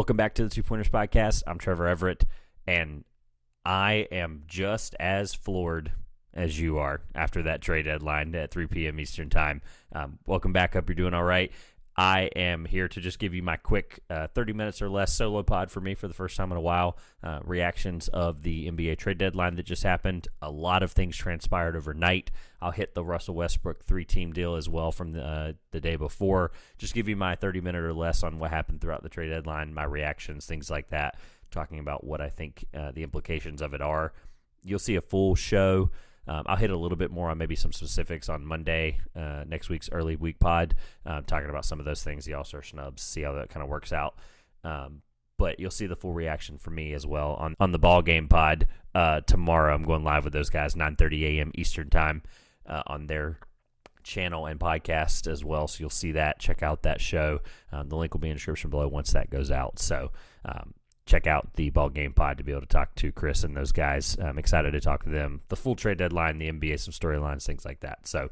Welcome back to the Two Pointers Podcast. I'm Trevor Everett, and I am just as floored as you are after that trade deadline at 3 p.m. Eastern Time. Welcome back. Hope you're doing all right. I am here to just give you my quick 30 minutes or less solo pod for me for the first time in a while. Reactions of the NBA trade deadline that just happened. A lot of things transpired overnight. I'll hit the Russell Westbrook 3-team deal as well from the day before. Just give you my 30-minute or less on what happened throughout the trade deadline, my reactions, things like that, talking about what I think the implications of it are. You'll see a full show. I'll hit a little bit more on maybe some specifics on Monday, next week's early week pod, talking about some of those things, the All-Star snubs, see how that kind of works out. But you'll see the full reaction from me as well on the ball game pod tomorrow. I'm going live with those guys, 9:30 a.m. Eastern Time on their channel and podcast as well. So you'll see that. Check out that show. The link will be in the description below once that goes out. So check out the ball game pod to be able to talk to Chris and those guys. I'm excited to talk to them. The full trade deadline, the NBA, some storylines, things like that. So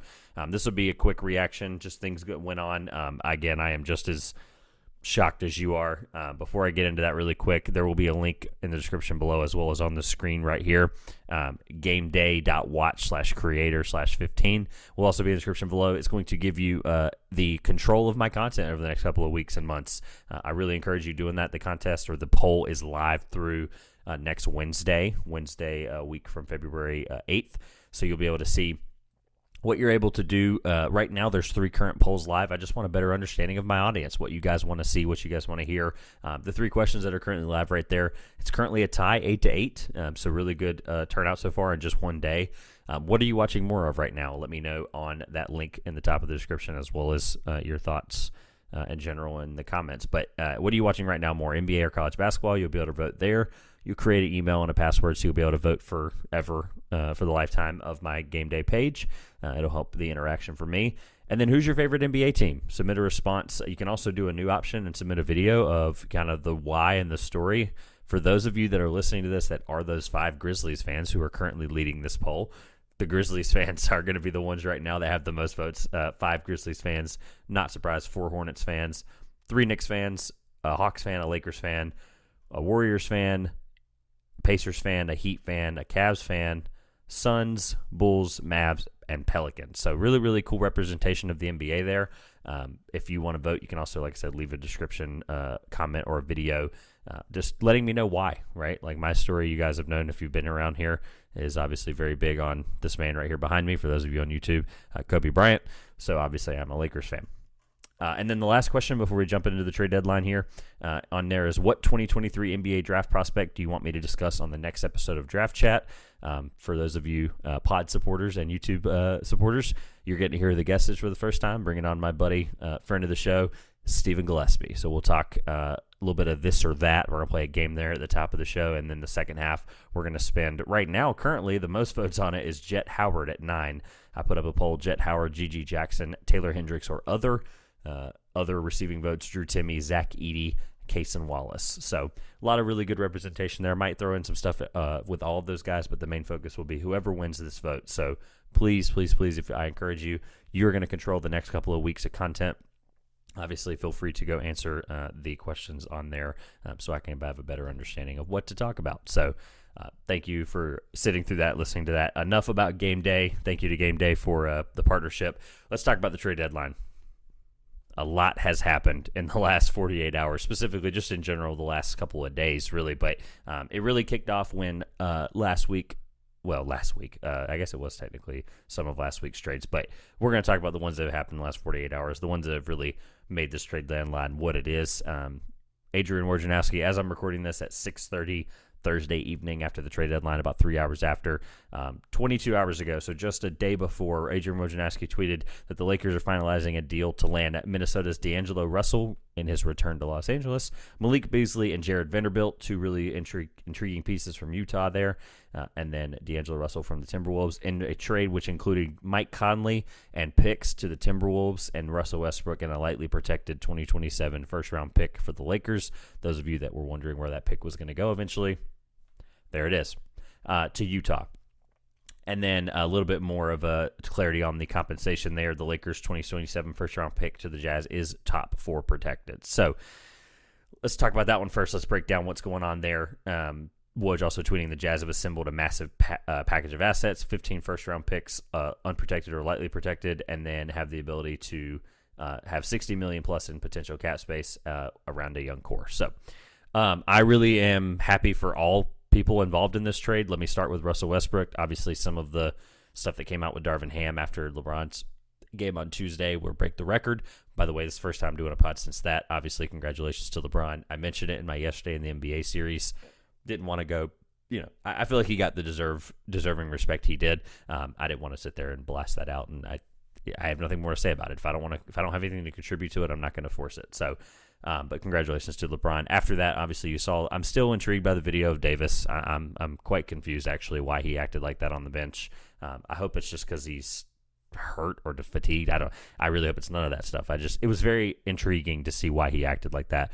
this will be a quick reaction, just things that went on. Again, I am just as shocked as you are. Before I get into that really quick, there will be a link in the description below as well as on the screen right here. gameday.watch/creator/15 will also be in the description below. It's going to give you the control of my content over the next couple of weeks and months. I really encourage you doing that. The contest or the poll is live through next Wednesday, a week from February 8th. So you'll be able to see what you're able to do. Right now, there's 3 current polls live. I just want a better understanding of my audience, what you guys want to see, what you guys want to hear. The 3 questions that are currently live right there. It's currently a tie, 8-8, so really good turnout so far in just one day. What are you watching more of right now? Let me know on that link in the top of the description, as well as your thoughts in general in the comments. But what are you watching right now more, NBA or college basketball? You'll be able to vote there. You create an email and a password, so you'll be able to vote forever for the lifetime of my game day page. It'll help the interaction for me. And then who's your favorite NBA team? Submit a response. You can also do a new option and submit a video of kind of the why and the story. For those of you that are listening to this that are those 5 Grizzlies fans who are currently leading this poll, the Grizzlies fans are going to be the ones right now that have the most votes. 5 Grizzlies fans, not surprised. 4 Hornets fans, 3 Knicks fans, a Hawks fan, a Lakers fan, a Warriors fan, Pacers fan, a Heat fan, a Cavs fan, Suns, Bulls, Mavs, and Pelicans. So really, really cool representation of the NBA there. If you want to vote, you can also, like I said, leave a description, comment, or a video just letting me know why, right? Like my story, you guys have known if you've been around here, is obviously very big on this man right here behind me, for those of you on YouTube, Kobe Bryant. So obviously I'm a Lakers fan. And then the last question before we jump into the trade deadline here on there is, what 2023 NBA draft prospect do you want me to discuss on the next episode of Draft Chat? For those of you pod supporters and YouTube supporters, you're getting to hear the guesses for the first time, bringing on my buddy, friend of the show, Stephen Gillespie. So we'll talk a little bit of this or that. We're going to play a game there at the top of the show, and then the second half we're going to spend, right now, currently, the most votes on it is Jet Howard at 9. I put up a poll, Jet Howard, Gigi Jackson, Taylor Hendricks, or other receiving votes, Drew Timme, Zach Edey, Cason Wallace. So a lot of really good representation there. I might throw in some stuff with all of those guys, but the main focus will be whoever wins this vote. So please, please, please, if I encourage you, you're going to control the next couple of weeks of content. Obviously, feel free to go answer the questions on there so I can have a better understanding of what to talk about. So thank you for sitting through that, listening to that. Enough about Game Day. Thank you to Game Day for the partnership. Let's talk about the trade deadline. A lot has happened in the last 48 hours, specifically just in general the last couple of days, really. But it really kicked off when last week, I guess it was technically some of last week's trades, but we're going to talk about the ones that have happened in the last 48 hours, the ones that have really made this trade deadline what it is. Adrian Wojnarowski, as I'm recording this at 6:30 Thursday evening after the trade deadline, about 3 hours after, 22 hours ago, so just a day before, Adrian Wojnarowski tweeted that the Lakers are finalizing a deal to land Minnesota's D'Angelo Russell in his return to Los Angeles, Malik Beasley and Jared Vanderbilt, 2 really intriguing pieces from Utah there, and then D'Angelo Russell from the Timberwolves, in a trade which included Mike Conley and picks to the Timberwolves, and Russell Westbrook and a lightly protected 2027 first-round pick for the Lakers. Those of you that were wondering where that pick was going to go eventually, there it is, to Utah. And then a little bit more of a clarity on the compensation there. The Lakers' 2027 first-round pick to the Jazz is top 4 protected. So let's talk about that one first. Let's break down what's going on there. Woj also tweeting the Jazz have assembled a massive package of assets, 15 first-round picks, unprotected or lightly protected, and then have the ability to have $60 million plus in potential cap space around a young core. So I really am happy for all people involved in this trade. Let me start with Russell Westbrook. Obviously, some of the stuff that came out with Darvin Ham after LeBron's game on Tuesday will break the record. By the way, this is the first time doing a pod since that. Obviously, congratulations to LeBron. I mentioned it in my yesterday in the NBA series. Didn't want to go, I feel like he got the deserving respect he did. I didn't want to sit there and blast that out, and I have nothing more to say about it. If I don't have anything to contribute to it, I'm not going to force it. So, but congratulations to LeBron. After that, obviously you saw. I'm still intrigued by the video of Davis. I'm quite confused actually why he acted like that on the bench. I hope it's just because he's hurt or fatigued. I really hope it's none of that stuff. It was very intriguing to see why he acted like that.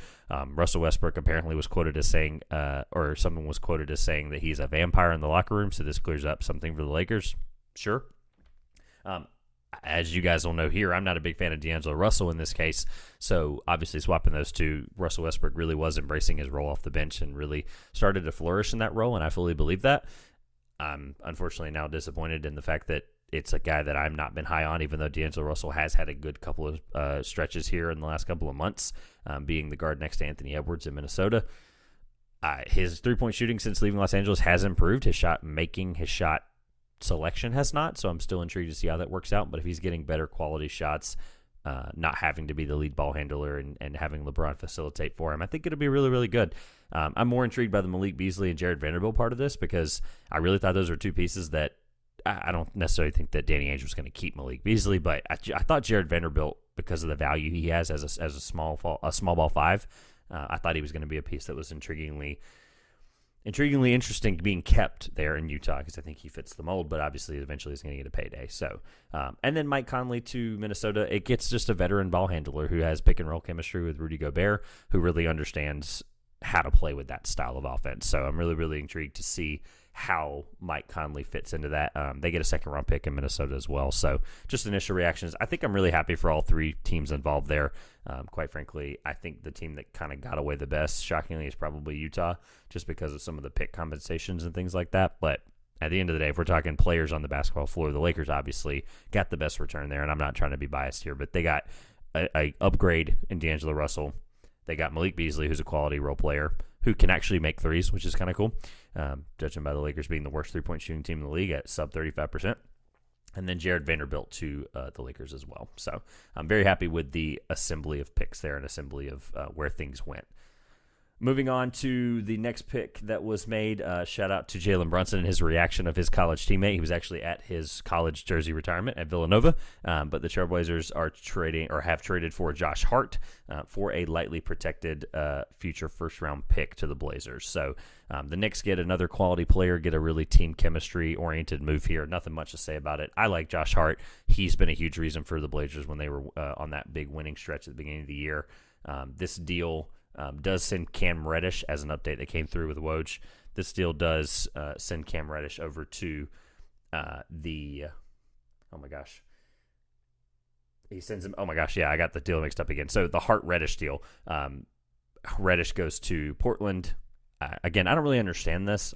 Russell Westbrook apparently was quoted as saying, or someone was quoted as saying that he's a vampire in the locker room. So this clears up something for the Lakers. Sure. As you guys will know here, I'm not a big fan of D'Angelo Russell in this case. So obviously swapping those two, Russell Westbrook really was embracing his role off the bench and really started to flourish in that role. And I fully believe that. I'm unfortunately now disappointed in the fact that it's a guy that I've not been high on, even though D'Angelo Russell has had a good couple of stretches here in the last couple of months, being the guard next to Anthony Edwards in Minnesota. His three-point shooting since leaving Los Angeles has improved. His shot selection has not, so I'm still intrigued to see how that works out. But if he's getting better quality shots, not having to be the lead ball handler and having LeBron facilitate for him, I think it'll be really, really good. I'm more intrigued by the Malik Beasley and Jared Vanderbilt part of this because I really thought those were two pieces that I don't necessarily think that Danny Ainge was going to keep Malik Beasley, but I thought Jared Vanderbilt, because of the value he has as a small ball five, I thought he was going to be a piece that was intriguingly interesting being kept there in Utah because I think he fits the mold, but obviously eventually he's going to get a payday. So, and then Mike Conley to Minnesota, it gets just a veteran ball handler who has pick and roll chemistry with Rudy Gobert, who really understands how to play with that style of offense. So I'm really, really intrigued to see how Mike Conley fits into that. They get a second-round pick in Minnesota as well. So just initial reactions. I think I'm really happy for all three teams involved there. Quite frankly, I think the team that kind of got away the best, shockingly, is probably Utah, just because of some of the pick compensations and things like that. But at the end of the day, if we're talking players on the basketball floor, the Lakers obviously got the best return there, and I'm not trying to be biased here, but they got a upgrade in D'Angelo Russell. They got Malik Beasley, who's a quality role player, who can actually make threes, which is kind of cool, judging by the Lakers being the worst three-point shooting team in the league at sub 35%. And then Jared Vanderbilt to the Lakers as well. So I'm very happy with the assembly of picks there and assembly of where things went. Moving on to the next pick that was made, shout out to Jalen Brunson and his reaction of his college teammate. He was actually at his college jersey retirement at Villanova, but the Trailblazers are trading or have traded for Josh Hart for a lightly protected future first-round pick to the Blazers. So the Knicks get another quality player, get a really team chemistry-oriented move here. Nothing much to say about it. I like Josh Hart. He's been a huge reason for the Blazers when they were on that big winning stretch at the beginning of the year. This deal does send Cam Reddish, as an update that came through with Woj. This deal does send Cam Reddish over to he sends him. Oh my gosh, yeah, I got the deal mixed up again. So the Hart Reddish deal, Reddish goes to Portland. Again, I don't really understand this.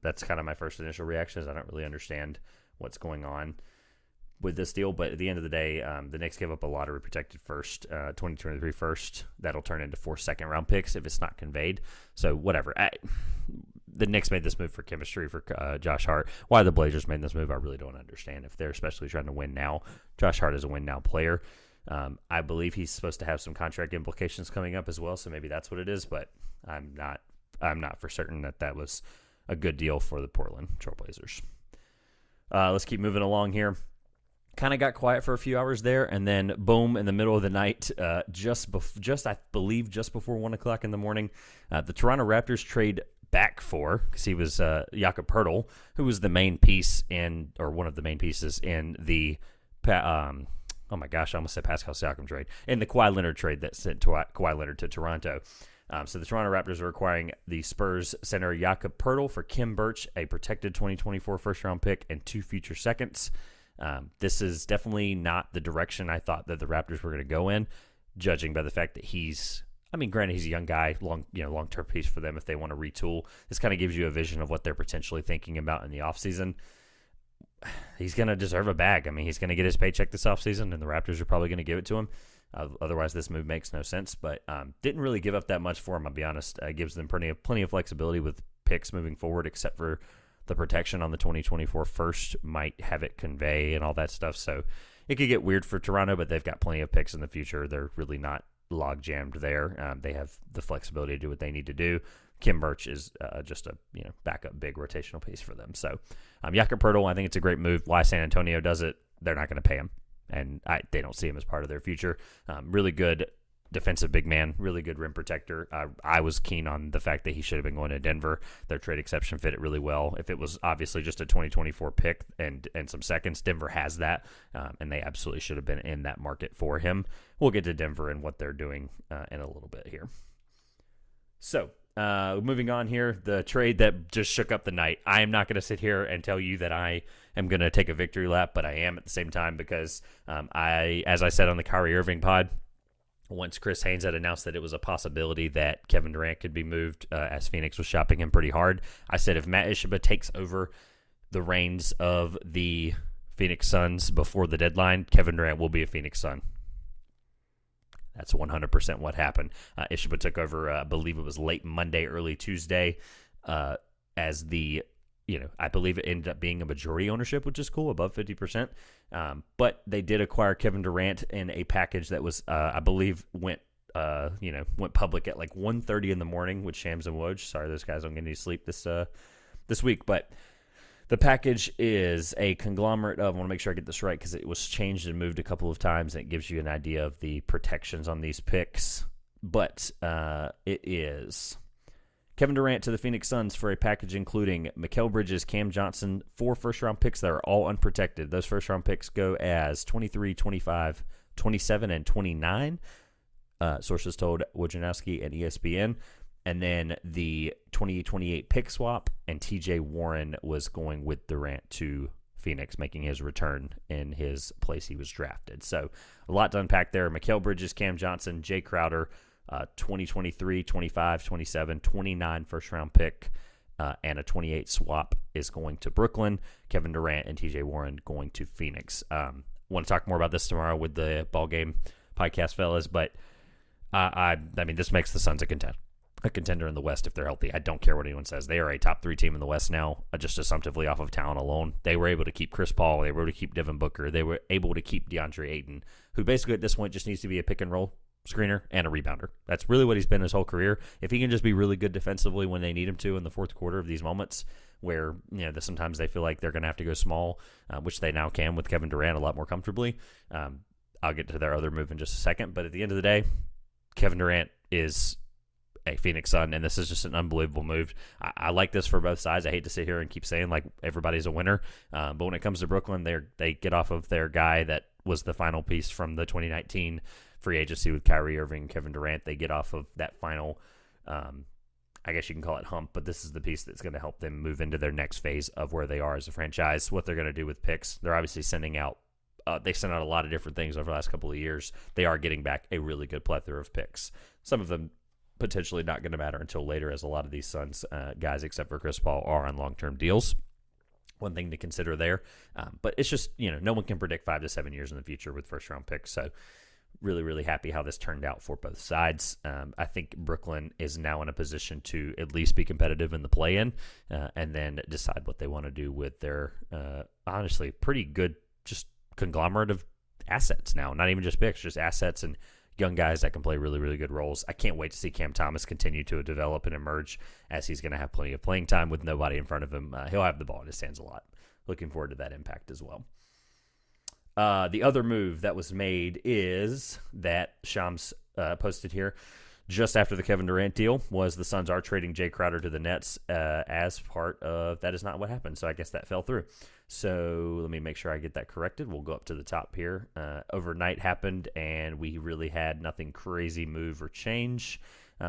That's kind of my first initial reaction. Is I don't really understand what's going on with this deal, but at the end of the day, the Knicks gave up a lottery protected first, 2023 first. That'll turn into 4 second-round picks if it's not conveyed. So whatever. The Knicks made this move for chemistry for Josh Hart. Why the Blazers made this move, I really don't understand. If they're especially trying to win now, Josh Hart is a win-now player. I believe he's supposed to have some contract implications coming up as well, so maybe that's what it is, but I'm not for certain that was a good deal for the Portland Trailblazers. Let's keep moving along here. Kind of got quiet for a few hours there, and then boom, in the middle of the night, just I believe just before 1 o'clock in the morning, the Toronto Raptors trade back for, because he was Jakob Poeltl, who was the main piece one of the main pieces in the oh my gosh, I almost said Pascal Siakam trade, in the Kawhi Leonard trade that sent Kawhi Leonard to Toronto. So the Toronto Raptors are acquiring the Spurs center Jakob Poeltl for Khem Birch, a protected 2024 first-round pick, and 2 future seconds. This is definitely not the direction I thought that the Raptors were going to go in, judging by the fact that he's I mean, granted, he's a young guy, long-term piece for them if they want to retool. This kind of gives you a vision of what they're potentially thinking about in the offseason. He's going to deserve a bag. I mean, he's going to get his paycheck this offseason, and the Raptors are probably going to give it to him. Otherwise, this move makes no sense. But didn't really give up that much for him, I'll be honest. Gives them plenty of flexibility with picks moving forward, except for the protection on the 2024 first might have it convey and all that stuff. So it could get weird for Toronto, but they've got plenty of picks in the future. They're really not log jammed there. They have the flexibility to do what they need to do. Kim Birch is just a backup big rotational piece for them. So Jakob Poeltl, I think it's a great move. Why San Antonio does it, they're not going to pay him, and they don't see him as part of their future. Really good defensive big man, really good rim protector. I was keen on the fact that he should have been going to Denver. Their trade exception fit it really well. If it was obviously just a 2024 pick and some seconds, Denver has that, and they absolutely should have been in that market for him. We'll get to Denver and what they're doing in a little bit here. So moving on here, the trade that just shook up the night. I am not going to sit here and tell you that I am going to take a victory lap, but I am at the same time because as I said on the Kyrie Irving pod, once Chris Haynes had announced that it was a possibility that Kevin Durant could be moved as Phoenix was shopping him pretty hard, I said if Matt Stachula takes over the reins of the Phoenix Suns before the deadline, Kevin Durant will be a Phoenix Sun. That's 100% what happened. Stachula took over, I believe it was late Monday, early Tuesday, as the I believe it ended up being a majority ownership, which is cool, above 50%. But they did acquire Kevin Durant in a package that was, I believe, went public at like 1:30 in the morning with Shams and Woj. Sorry, those guys don't get any sleep this week. But the package is a conglomerate of, I want to make sure I get this right because it was changed and moved a couple of times, and it gives you an idea of the protections on these picks. But it is Kevin Durant to the Phoenix Suns for a package including Mikal Bridges, Cam Johnson, 4 first-round picks that are all unprotected. Those first-round picks go as 23, 25, 27, and 29. Sources told Wojnarowski and ESPN. And then the 2028 pick swap, and TJ Warren was going with Durant to Phoenix, making his return in his place he was drafted. So a lot to unpack there. Mikal Bridges, Cam Johnson, Jay Crowder, 2023, 25, 27, 29 first-round pick, and a 28 swap is going to Brooklyn. Kevin Durant and TJ Warren going to Phoenix. Want to talk more about this tomorrow with the Ball Game podcast, fellas, but I mean, this makes the Suns a contender in the West if they're healthy. I don't care what anyone says. They are a top 3 team in the West now, just assumptively off of talent alone. They were able to keep Chris Paul. They were able to keep Devin Booker. They were able to keep DeAndre Ayton, who basically at this point just needs to be a pick-and-roll screener and a rebounder. That's really what he's been his whole career. If he can just be really good defensively when they need him to in the fourth quarter of these moments where sometimes they feel like they're going to have to go small, which they now can with Kevin Durant a lot more comfortably. I'll get to their other move in just a second, but at the end of the day, Kevin Durant is a Phoenix Sun, and this is just an unbelievable move. I like this for both sides. I hate to sit here and keep saying like everybody's a winner, but when it comes to Brooklyn, they get off of their guy that was the final piece from the 2019 free agency with Kyrie Irving and Kevin Durant. They get off of that final, I guess you can call it hump, but this is the piece that's going to help them move into their next phase of where they are as a franchise, what they're going to do with picks. They're obviously sending out they sent out a lot of different things over the last couple of years. They are getting back a really good plethora of picks. Some of them potentially not going to matter until later, as a lot of these Suns guys, except for Chris Paul, are on long-term deals. One thing to consider there. But it's just, no one can predict 5 to 7 years in the future with first-round picks. So really, really happy how this turned out for both sides. I think Brooklyn is now in a position to at least be competitive in the play-in and then decide what they want to do with their, honestly, pretty good just conglomerate of assets now. Not even just picks, just assets and young guys that can play really, really good roles. I can't wait to see Cam Thomas continue to develop and emerge, as he's going to have plenty of playing time with nobody in front of him. He'll have the ball in his hands a lot. Looking forward to that impact as well. The other move that was made is that Shams posted here just after the Kevin Durant deal was the Suns are trading Jay Crowder to the Nets as part of that is not what happened. So I guess that fell through. So let me make sure I get that corrected. We'll go up to the top here. Overnight happened, and we really had nothing crazy move or change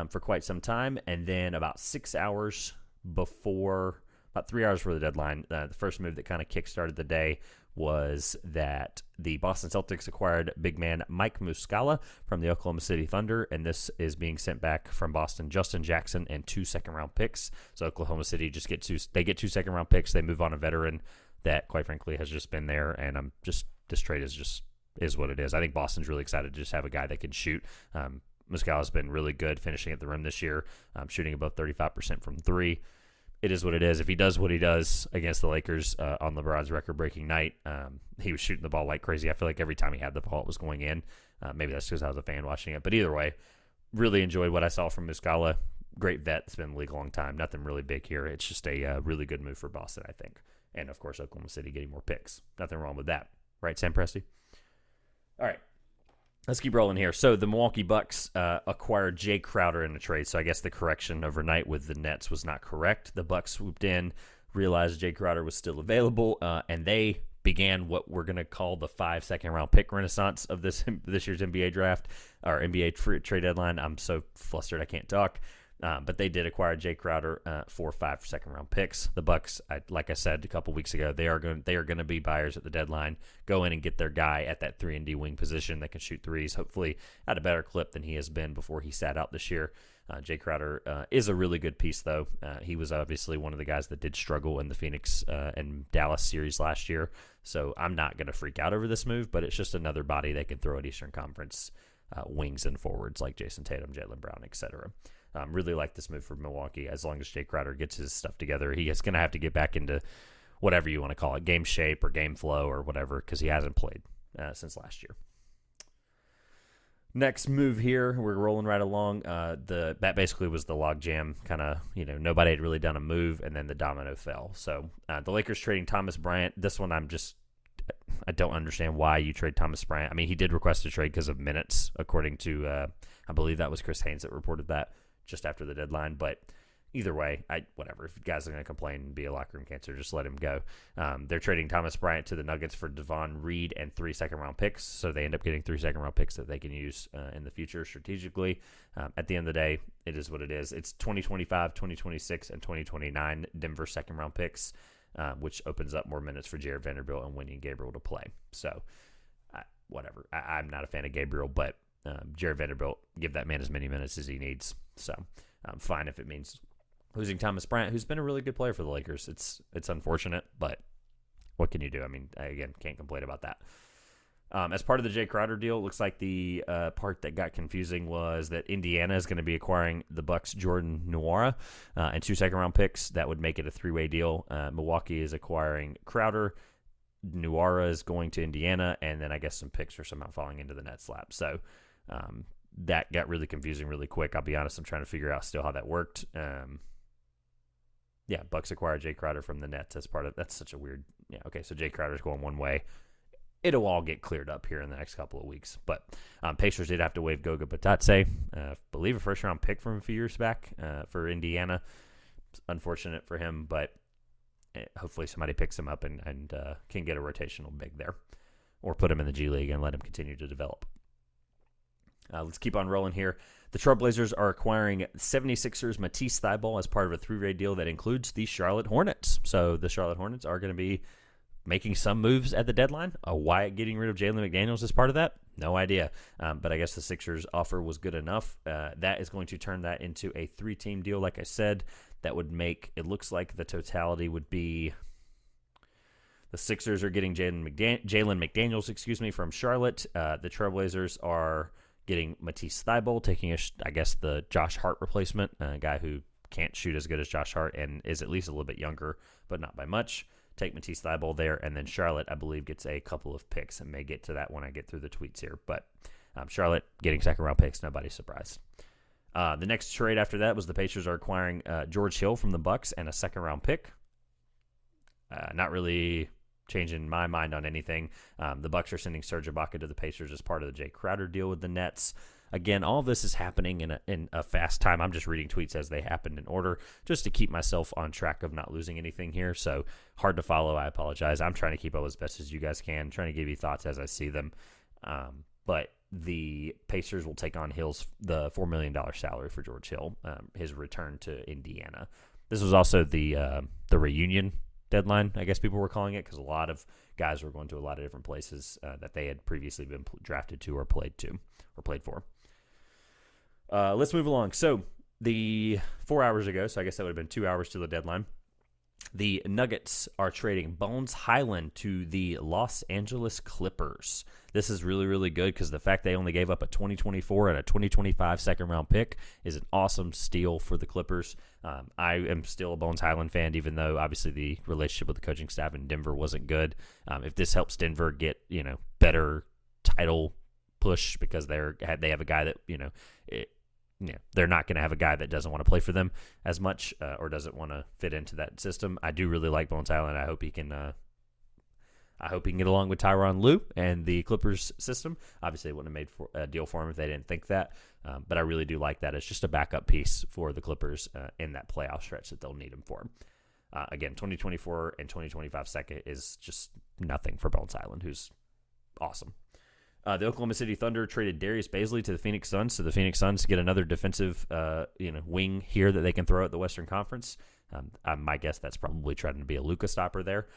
for quite some time. And then about 6 hours before about 3 hours before the deadline. The first move that kind of kickstarted the day was that the Boston Celtics acquired big man Mike Muscala from the Oklahoma City Thunder, and this is being sent back from Boston, Justin Jackson, and 2 second-round picks. So Oklahoma City just get 2 second-round picks. They move on a veteran that, quite frankly, has just been there, and this trade is what it is. I think Boston's really excited to just have a guy that can shoot. Muscala's been really good finishing at the rim this year, shooting above 35% from 3. It is what it is. If he does what he does against the Lakers on LeBron's record-breaking night, he was shooting the ball like crazy. I feel like every time he had the ball, it was going in. Maybe that's because I was a fan watching it. But either way, really enjoyed what I saw from Muscala. Great vet. It's been in the league a long time. Nothing really big here. It's just a really good move for Boston, I think. And, of course, Oklahoma City getting more picks. Nothing wrong with that. Right, Sam Presti? All right. Let's keep rolling here. So the Milwaukee Bucks acquired Jay Crowder in a trade. So I guess the correction overnight with the Nets was not correct. The Bucks swooped in, realized Jay Crowder was still available, and they began what we're going to call the 5 second-round pick renaissance of this year's NBA draft, or NBA trade deadline. I'm so flustered I can't talk. But they did acquire Jay Crowder for 5 second-round picks. The Bucks, like I said a couple weeks ago, they are going to be buyers at the deadline. Go in and get their guy at that 3-and-D wing position that can shoot threes, hopefully at a better clip than he has been before he sat out this year. Jay Crowder is a really good piece, though. He was obviously one of the guys that did struggle in the Phoenix and Dallas series last year. So I'm not going to freak out over this move, but it's just another body they can throw at Eastern Conference wings and forwards like Jason Tatum, Jaylen Brown, etc. Really like this move for Milwaukee. As long as Jay Crowder gets his stuff together, he is going to have to get back into whatever you want to call it, game shape or game flow or whatever, because he hasn't played since last year. Next move here, we're rolling right along. That basically was the logjam, kind of, nobody had really done a move, and then the domino fell. So the Lakers trading Thomas Bryant. This one I don't understand why you trade Thomas Bryant. I mean, he did request a trade because of minutes, according to, I believe that was Chris Haynes that reported that just after the deadline. But either way, whatever. If guys are going to complain and be a locker room cancer, just let him go. They're trading Thomas Bryant to the Nuggets for Devon Reed and 3 second-round picks. So they end up getting 3 second-round picks that they can use in the future strategically. At the end of the day, it is what it is. It's 2025, 2026, and 2029 Denver second-round picks, which opens up more minutes for Jared Vanderbilt and Wenyen Gabriel to play. So whatever. I'm not a fan of Gabriel, but Jared Vanderbilt, give that man as many minutes as he needs. So I'm fine if it means losing Thomas Bryant, who's been a really good player for the Lakers. It's unfortunate, but what can you do? I mean, I, again, can't complain about that. As part of the Jay Crowder deal, it looks like the part that got confusing was that Indiana is going to be acquiring the Bucks' Jordan Nwora and 2 second-round picks. That would make it a 3-way deal. Milwaukee is acquiring Crowder. Nwora is going to Indiana, and then I guess some picks are somehow falling into the Nets' lap. So that got really confusing really quick. I'll be honest, I'm trying to figure out still how that worked. Bucks acquired Jay Crowder from the Nets as part of that's such a weird. Yeah, okay, so Jay Crowder's going one way. It'll all get cleared up here in the next couple of weeks. But Pacers did have to waive Goga Batatse, I believe a first-round pick from a few years back for Indiana. It's unfortunate for him, but hopefully somebody picks him up and can get a rotational big there, or put him in the G League and let him continue to develop. Let's keep on rolling here. The Trailblazers are acquiring 76ers Matisse Thybulle as part of a 3-way deal that includes the Charlotte Hornets. So the Charlotte Hornets are going to be making some moves at the deadline. Why getting rid of Jalen McDaniels as part of that? No idea. But I guess the Sixers offer was good enough. That is going to turn that into a 3-team deal, like I said. That would make, it looks like the totality would be, the Sixers are getting Jalen McDaniels, from Charlotte. The Trailblazers are getting Matisse Thybulle, taking, I guess, the Josh Hart replacement, a guy who can't shoot as good as Josh Hart and is at least a little bit younger, but not by much. Take Matisse Thybulle there, and then Charlotte, I believe, gets a couple of picks, and may get to that when I get through the tweets here. But Charlotte getting second-round picks, nobody's surprised. The next trade after that was the Pacers are acquiring George Hill from the Bucks and a second-round pick. Not really changing my mind on anything. The Bucks are sending Serge Ibaka to the Pacers as part of the Jay Crowder deal with the Nets. Again, all of this is happening in a fast time. I'm just reading tweets as they happened in order, just to keep myself on track of not losing anything here. So hard to follow. I apologize. I'm trying to keep up as best as you guys can, trying to give you thoughts as I see them. But the Pacers will take on the $4 million salary for George Hill, his return to Indiana. This was also the reunion deadline, I guess people were calling it, because a lot of guys were going to a lot of different places that they had previously been drafted to or played for. Let's move along. So the 4 hours ago, so I guess that would have been 2 hours to the deadline, the Nuggets are trading Bones Highland to the Los Angeles Clippers. This is really, really good because the fact they only gave up a 2024 and a 2025 second-round pick is an awesome steal for the Clippers. I am still a Bones Highland fan, even though obviously the relationship with the coaching staff in Denver wasn't good. If this helps Denver get better title push because they have a guy that they're not going to have a guy that doesn't want to play for them as much or doesn't want to fit into that system. I do really like Bones Highland. I hope he can get along with Tyronn Lue and the Clippers system. Obviously, it wouldn't have made a deal for him if they didn't think that. But I really do like that. It's just a backup piece for the Clippers in that playoff stretch that they'll need him for. Again, 2024 and 2025 second is just nothing for Bones Highland, who's awesome. The Oklahoma City Thunder traded Darius Bazley to the Phoenix Suns, so the Phoenix Suns get another defensive wing here that they can throw at the Western Conference. My guess that's probably trying to be a Luka stopper there,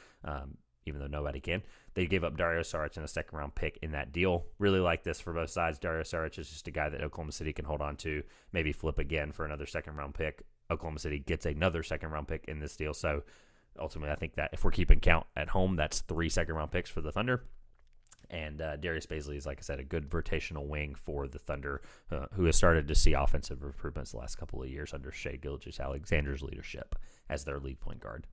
even though nobody can. They gave up Dario Saric and a second-round pick in that deal. Really like this for both sides. Dario Saric is just a guy that Oklahoma City can hold on to, maybe flip again for another second-round pick. Oklahoma City gets another second-round pick in this deal, so ultimately I think that if we're keeping count at home, that's 3 second-round picks for the Thunder. And Darius Bazley is, like I said, a good rotational wing for the Thunder, who has started to see offensive improvements the last couple of years under Shai Gilgeous-Alexander's leadership as their lead point guard.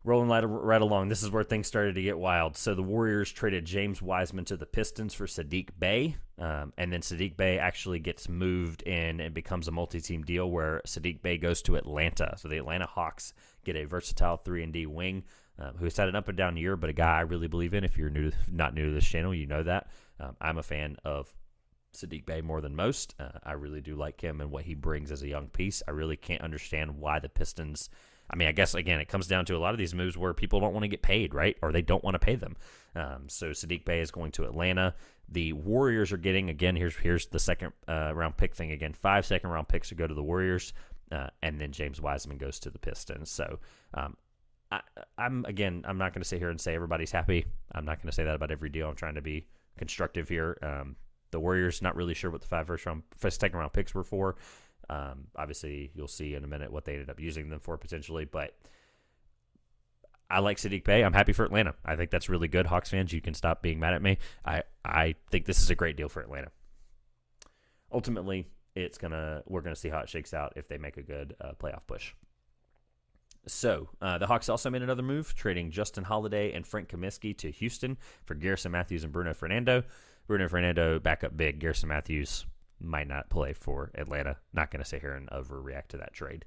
Rolling right along, this is where things started to get wild. So the Warriors traded James Wiseman to the Pistons for Saddiq Bey, and then Saddiq Bey actually gets moved in and becomes a multi-team deal where Saddiq Bey goes to Atlanta. So the Atlanta Hawks get a versatile 3-and-D wing who has had an up and down year, but a guy I really believe in. If you're not new to this channel, you know that. I'm a fan of Saddiq Bey more than most. I really do like him and what he brings as a young piece. I really can't understand why the Pistons... I guess, again, it comes down to a lot of these moves where people don't want to get paid, right? Or they don't want to pay them. So Saddiq Bey is going to Atlanta. The Warriors are getting, again, here's the second round pick thing again. 5 second-round picks to go to the Warriors, and then James Wiseman goes to the Pistons. So I'm not going to sit here and say everybody's happy. I'm not going to say that about every deal. I'm trying to be constructive here. The Warriors, not really sure what the 5 second-round picks were for. Obviously, you'll see in a minute what they ended up using them for potentially, but I like Saddiq Bey. I'm happy for Atlanta. I think that's really good. Hawks fans, you can stop being mad at me. I think this is a great deal for Atlanta. Ultimately, we're gonna see how it shakes out if they make a good playoff push. So the Hawks also made another move, trading Justin Holiday and Frank Kaminsky to Houston for Garrison Matthews and Bruno Fernando. Bruno Fernando back up big. Garrison Matthews might not play for Atlanta. Not going to sit here and overreact to that trade.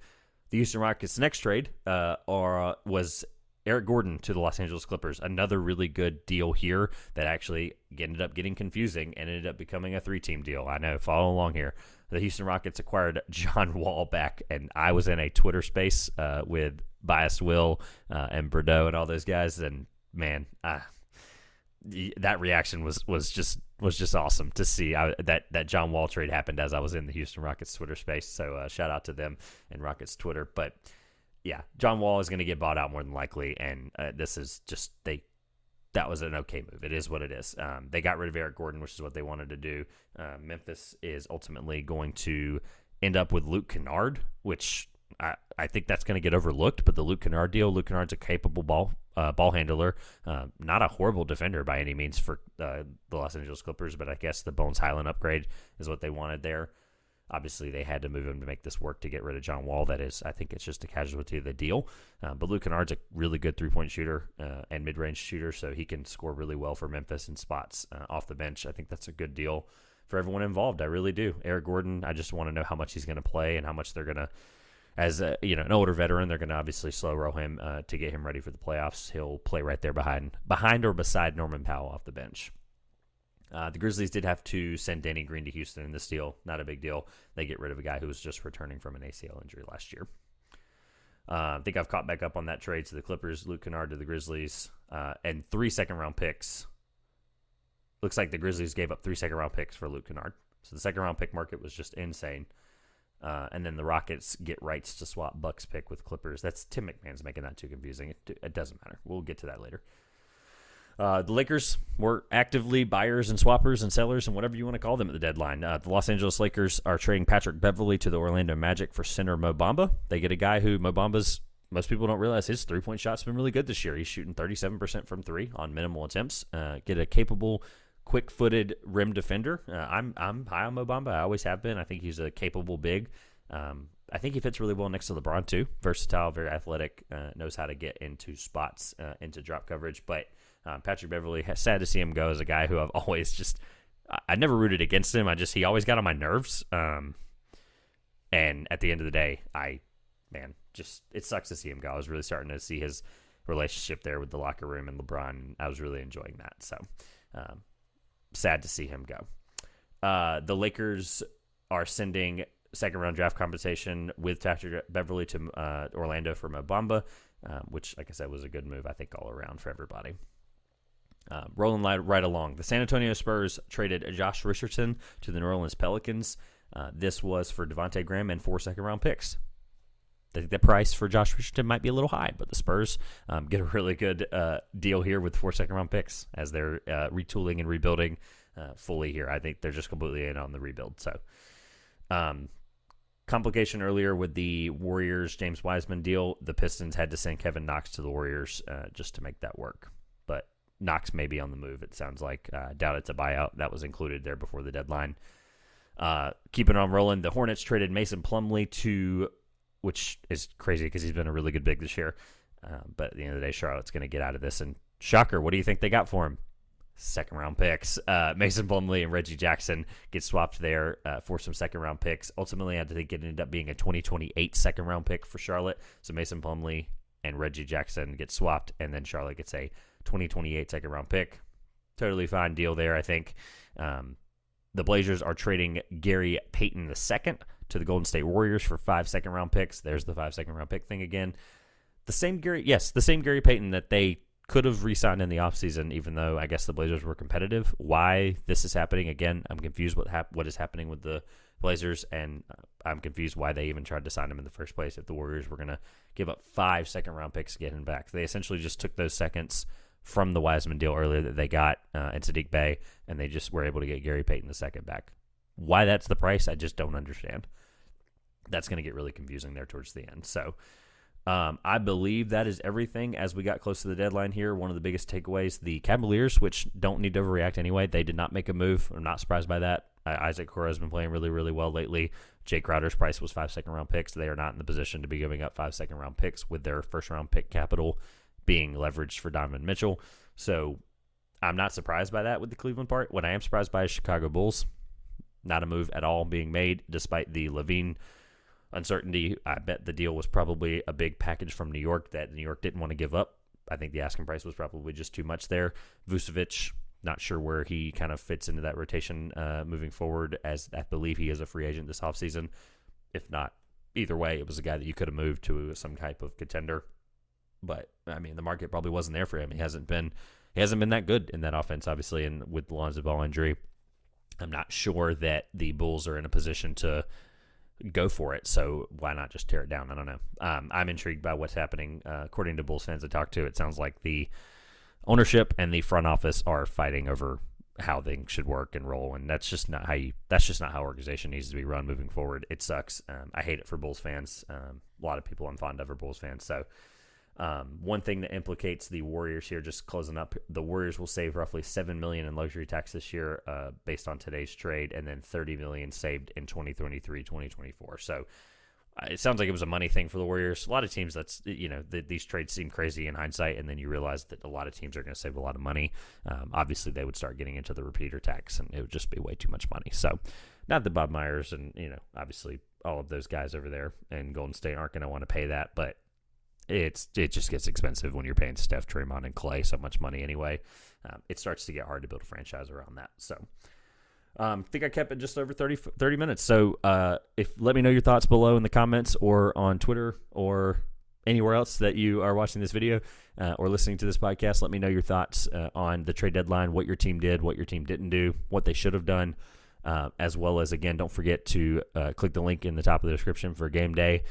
The Houston Rockets' next trade was Eric Gordon to the Los Angeles Clippers. Another really good deal here that actually ended up getting confusing and ended up becoming a 3-team deal. I know, follow along here. The Houston Rockets acquired John Wall back, and I was in a Twitter space with Bias Will and Bordeaux and all those guys, and man, that reaction was just awesome to see. That John Wall trade happened as I was in the Houston Rockets Twitter space. So shout out to them and Rockets Twitter. But yeah, John Wall is going to get bought out more than likely, and this is just that was an okay move. It is what it is. They got rid of Eric Gordon, which is what they wanted to do. Memphis is ultimately going to end up with Luke Kennard, which I think that's going to get overlooked. But the Luke Kennard deal, Luke Kennard's a capable ball handler, not a horrible defender by any means for the Los Angeles Clippers, but I guess the Bones Highland upgrade is what they wanted there. Obviously, they had to move him to make this work to get rid of John Wall. That is, I think it's just a casualty of the deal. But Luke Kennard's a really good three-point shooter and mid-range shooter, so he can score really well for Memphis in spots off the bench. I think that's a good deal for everyone involved. I really do. Eric Gordon, I just want to know how much he's going to play and how much they're going to, as an older veteran, they're going to obviously slow roll him to get him ready for the playoffs. He'll play right there behind or beside Norman Powell off the bench. The Grizzlies did have to send Danny Green to Houston in this deal. Not a big deal. They get rid of a guy who was just returning from an ACL injury last year. I think I've caught back up on that trade. So the Clippers, Luke Kennard to the Grizzlies, and 3 second-round picks. Looks like the Grizzlies gave up 3 second-round picks for Luke Kennard. So the second-round pick market was just insane. And then the Rockets get rights to swap Bucks pick with Clippers. That's Tim McMahon's making that too confusing. It doesn't matter. We'll get to that later. The Lakers were actively buyers and swappers and sellers and whatever you want to call them at the deadline. The Los Angeles Lakers are trading Patrick Beverley to the Orlando Magic for center Mo Bamba. They get a guy who most people don't realize his three-point shot's been really good this year. He's shooting 37% from three on minimal attempts. Get a capable, quick-footed rim defender. I'm high on Mo Bamba. I always have been. I think he's a capable big. I think he fits really well next to LeBron too. Versatile, very athletic, knows how to get into spots, into drop coverage. But Patrick Beverley, sad to see him go as a guy who I've always I never rooted against him. He always got on my nerves. And at the end of the day, it sucks to see him go. I was really starting to see his relationship there with the locker room and LeBron. I was really enjoying that. So sad to see him go. The Lakers are sending second-round draft compensation with Patrick Beverley to Orlando for Mo Bamba, which, like I said, was a good move, I think, all around for everybody. Rolling right along. The San Antonio Spurs traded Josh Richardson to the New Orleans Pelicans. This was for Devontae Graham and 4 second-round picks. I think the price for Josh Richardson might be a little high, but the Spurs get a really good deal here with 4 second-round picks as they're retooling and rebuilding fully here. I think they're just completely in on the rebuild. So, complication earlier with the Warriors James Wiseman deal. The Pistons had to send Kevin Knox to the Warriors just to make that work. But Knox may be on the move, it sounds like. Doubt it's a buyout. That was included there before the deadline. Keeping on rolling, the Hornets traded Mason Plumlee to, which is crazy because he's been a really good big this year. But at the end of the day, Charlotte's going to get out of this. And shocker, what do you think they got for him? Second-round picks. Mason Plumlee and Reggie Jackson get swapped there for some second-round picks. Ultimately, I think it ended up being a 2028 second-round pick for Charlotte. So Mason Plumlee and Reggie Jackson get swapped, and then Charlotte gets a 2028 second-round pick. Totally fine deal there, I think. The Blazers are trading Gary Payton II to the Golden State Warriors for 5 second-round picks. There's the 5 second-round pick thing again. The same Gary Payton that they could have re-signed in the offseason, even though I guess the Blazers were competitive. Why this is happening again, I'm confused what is happening with the Blazers, and I'm confused why they even tried to sign him in the first place if the Warriors were going to give up 5 second-round picks to get him back. They essentially just took those seconds from the Wiseman deal earlier that they got in Sadiq Bey, and they just were able to get Gary Payton II back. Why that's the price, I just don't understand. That's going to get really confusing there towards the end. So I believe that is everything as we got close to the deadline here. One of the biggest takeaways, the Cavaliers, which don't need to overreact anyway, they did not make a move. I'm not surprised by that. Isaac Okoro has been playing really, really well lately. Jay Crowder's price was 5 second-round picks. They are not in the position to be giving up 5 second-round picks with their first-round pick capital being leveraged for Donovan Mitchell. So I'm not surprised by that with the Cleveland part. What I am surprised by is Chicago Bulls. Not a move at all being made despite the Levine uncertainty. I bet the deal was probably a big package from New York that New York didn't want to give up. I think the asking price was probably just too much there. Vucevic, not sure where he kind of fits into that rotation moving forward, as I believe he is a free agent this offseason. If not, either way, it was a guy that you could have moved to some type of contender. But, I mean, the market probably wasn't there for him. He hasn't been that good in that offense, obviously, and with the Lonzo Ball injury, I'm not sure that the Bulls are in a position to go for it, so why not just tear it down? I don't know. I'm intrigued by what's happening. According to Bulls fans I talked to, it sounds like the ownership and the front office are fighting over how things should work and roll, and that's just not how organization needs to be run moving forward. It sucks. I hate it for Bulls fans. A lot of people I'm fond of are Bulls fans, so one thing that implicates the Warriors here, just closing up, the Warriors will save roughly $7 million in luxury tax this year based on today's trade, and then $30 million saved in 2023-2024. So it sounds like it was a money thing for the Warriors. A lot of teams, these trades seem crazy in hindsight, and then you realize that a lot of teams are going to save a lot of money. Obviously, they would start getting into the repeater tax, and it would just be way too much money. So not that Bob Myers and, obviously all of those guys over there in Golden State aren't going to want to pay that, but it just gets expensive when you're paying Steph, Draymond, and Clay so much money anyway. It starts to get hard to build a franchise around that. So I think I kept it just over 30 minutes. So let me know your thoughts below in the comments or on Twitter or anywhere else that you are watching this video or listening to this podcast. Let me know your thoughts on the trade deadline, what your team did, what your team didn't do, what they should have done. as well as, again, don't forget to click the link in the top of the description for game day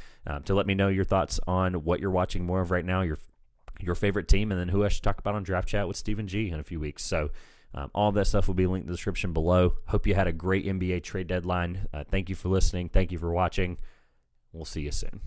to let me know your thoughts on what you're watching more of right now, your favorite team, and then who I should talk about on Draft Chat with Stephen G in a few weeks. So all of that stuff will be linked in the description below. Hope you had a great NBA trade deadline. Thank you for listening. Thank you for watching. We'll see you soon.